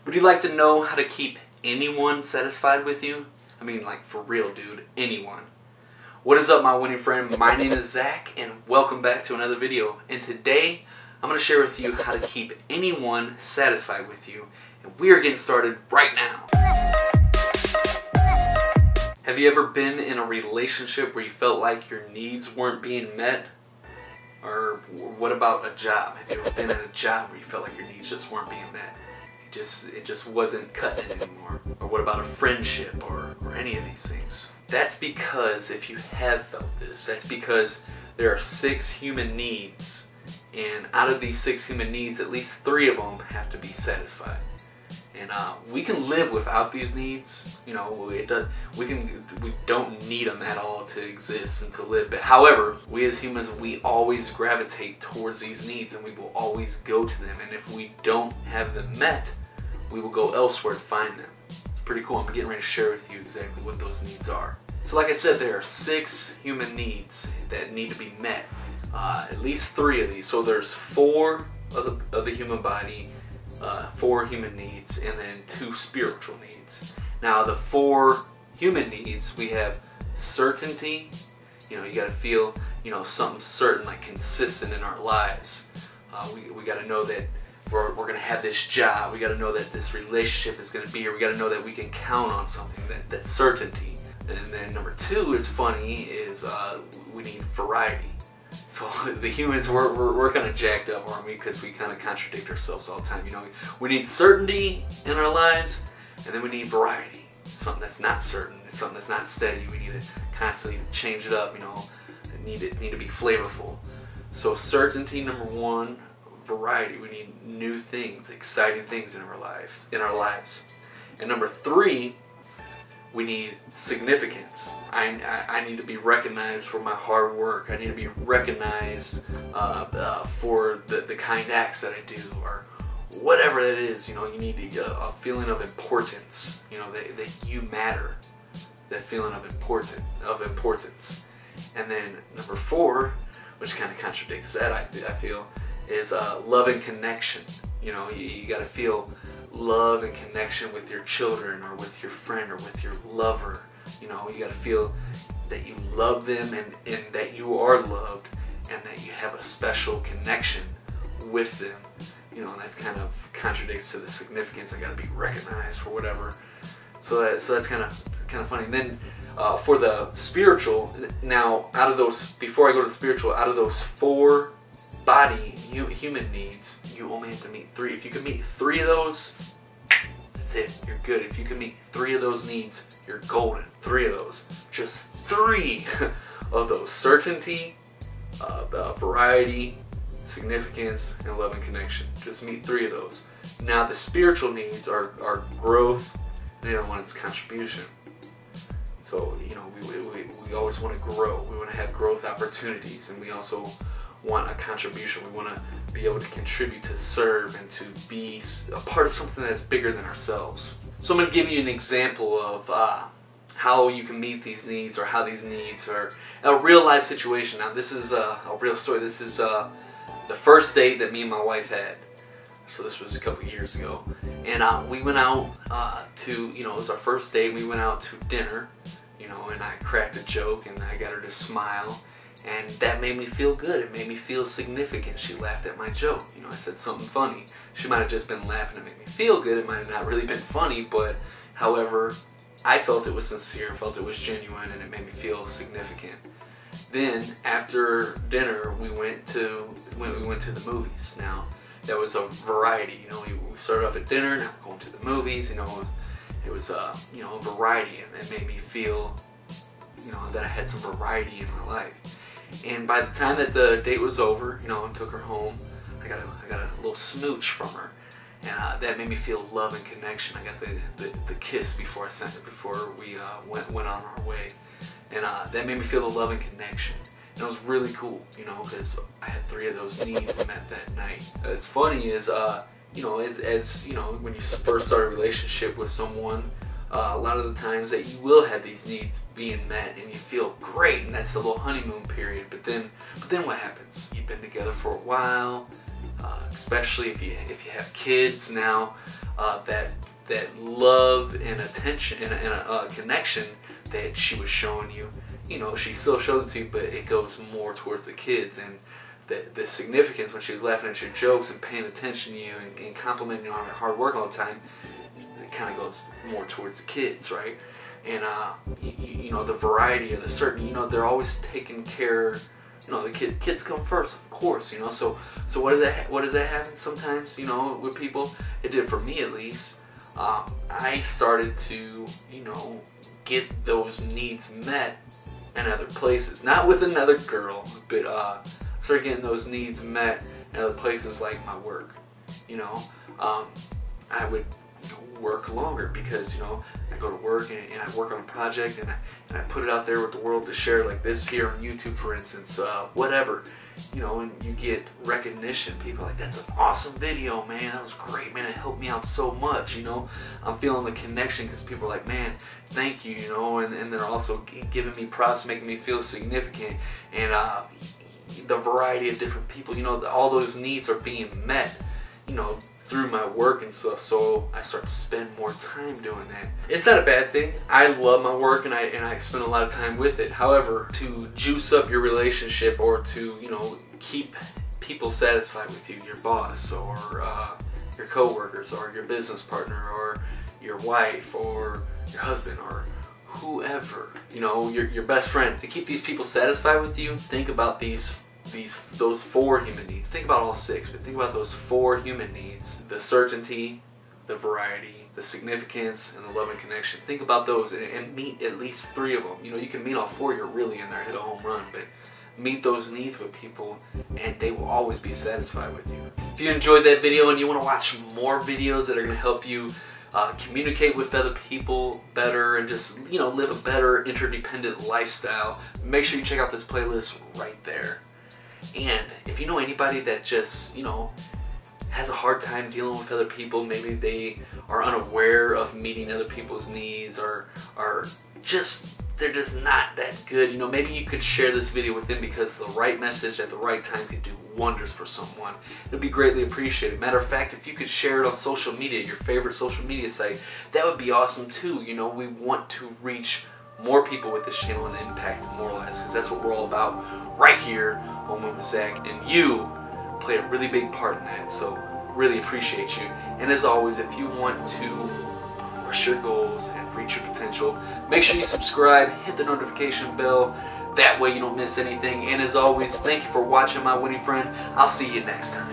Would you like to know how to keep anyone satisfied with you? I mean, like, for real, dude. Anyone. What is up, my winning friend? My name is Zach, and welcome back to another video. And today, I'm going to share with you how to keep anyone satisfied with you. And we are getting started right now. Have you ever been in a relationship where you felt like your needs weren't being met? Or what about a job? Have you ever been in a job where you felt like your needs just weren't being met? It just wasn't cutting it anymore. Or what about a friendship or any of these things? That's because, if you have felt this, that's because there are 6 human needs, and out of these 6 human needs, at least 3 of them have to be satisfied. And we can live without these needs. You know, we don't need them at all to exist and to live. But however, we as humans, we always gravitate towards these needs, and we will always go to them. And if we don't have them met, we will go elsewhere to find them. It's pretty cool. I'm getting ready to share with you exactly what those needs are. So like I said, there are 6 human needs that need to be met. At least 3 of these. So there's 4 of the human body, 4 human needs, and then 2 spiritual needs. Now the 4 human needs, we have certainty. You know, you gotta feel, you know, something certain, like consistent in our lives. We gotta know that we're gonna have this job. We gotta know that this relationship is gonna be here. We gotta know that we can count on something, that's certainty. And then number 2, it's funny, is we need variety. So the humans, we're kind of jacked up, aren't we? Because we kind of contradict ourselves all the time. You know, we need certainty in our lives, and then we need variety. Something that's not certain, something that's not steady. We need to constantly change it up. You know, need to be flavorful. So certainty, number 1. Variety. We need new things, exciting things in our lives. And number 3. We need significance. I need to be recognized for my hard work. I need to be recognized for the kind acts that I do, or whatever that is. You know, you need a feeling of importance. You know, that you matter. That feeling of importance. And then number 4, which kind of contradicts that, I feel, is love and connection. You know, you got to feel love and connection with your children, or with your friend, or with your lover. You know, you got to feel that you love them, and that you are loved, and that you have a special connection with them. You know, and that's kind of contradicts to the significance. I got to be recognized for whatever. So that's kind of funny. And then for the spiritual, now out of those, before I go to the spiritual, out of those 4 body human needs, you only have to meet 3. If you can meet 3 of those, that's it. You're good. If you can meet 3 of those needs, you're golden. 3 of those, just 3 of those: certainty, variety, significance, and love and connection. Just meet 3 of those. Now the spiritual needs are growth, and the other one is contribution. So, you know, we always want to grow. We want to have growth opportunities, and we also want a contribution. We want to be able to contribute, to serve, and to be a part of something that's bigger than ourselves. So I'm going to give you an example of how you can meet these needs, or how these needs are a real life situation. Now this is a real story. This is the first date that me and my wife had. So this was a couple years ago, and we went out to, you know, it was our first date. We went out to dinner, you know, and I cracked a joke, and I got her to smile. And that made me feel good. It made me feel significant. She laughed at my joke. You know, I said something funny. She might have just been laughing to make me feel good. It might have not really been funny, but however, I felt it was sincere, felt it was genuine, and it made me feel significant. Then after dinner, we went to the movies. Now that was a variety. You know, we started off at dinner. Now we're going to the movies. You know, it was you know, a variety, and it made me feel, you know, that I had some variety in my life. And by the time that the date was over, you know, and took her home, I got a little smooch from her, and that made me feel love and connection. I got the kiss before we went on our way, and that made me feel the love and connection. And it was really cool, you know, because I had 3 of those needs met that night. It's funny is, you know, as you know, when you first start a relationship with someone, a lot of the times that you will have these needs being met and you feel great, and that's the little honeymoon period. But then what happens? You've been together for a while, especially if you have kids now, that love and attention and a connection that she was showing you, you know, she still shows it to you, but it goes more towards the kids, and the significance when she was laughing at your jokes and paying attention to you and complimenting you on her hard work all the time, it kind of goes more towards the kids, right? And you know, the variety or the certain, you know, they're always taking care. You know, the kids come first, of course. You know, so what does that happen sometimes? You know, with people, it did for me at least. I started to, you know, get those needs met in other places, not with another girl, but started getting those needs met in other places like my work. You know, I would, you know, work longer because, you know, I go to work and I work on a project and I put it out there with the world to share, like this here on YouTube, for instance, whatever, you know, and you get recognition. People are like, that's an awesome video, man, that was great, man, it helped me out so much, you know. I'm feeling the connection because people are like, man, thank you, you know, and they're also giving me props, making me feel significant, and the variety of different people, you know, all those needs are being met, you know, through my work and stuff. So I start to spend more time doing that. It's not a bad thing. I love my work and I spend a lot of time with it. However, to juice up your relationship or to, you know, keep people satisfied with you, your boss or your coworkers or your business partner or your wife or your husband or whoever, you know, your best friend, to keep these people satisfied with you, think about those 4 human needs. Think about all 6, but think about those 4 human needs: the certainty, the variety, the significance, and the love and connection. Think about those and meet at least 3 of them. You know, you can meet all 4, you're really in there, hit a home run, but meet those needs with people and they will always be satisfied with you. If you enjoyed that video and you want to watch more videos that are going to help you communicate with other people better and just, you know, live a better interdependent lifestyle, make sure you check out this playlist right there. And if you know anybody that just, you know, has a hard time dealing with other people, maybe they are unaware of meeting other people's needs or they're just not that good, you know, maybe you could share this video with them because the right message at the right time could do wonders for someone. It would be greatly appreciated. Matter of fact, if you could share it on social media, your favorite social media site, that would be awesome too. You know, we want to reach more people with this channel and impact more lives, because that's what we're all about right here on With Zach, and you play a really big part in that, so really appreciate you. And as always, if you want to crush your goals and reach your potential, make sure you subscribe, hit the notification bell, that way you don't miss anything. And as always, thank you for watching, my winning friend. I'll see you next time.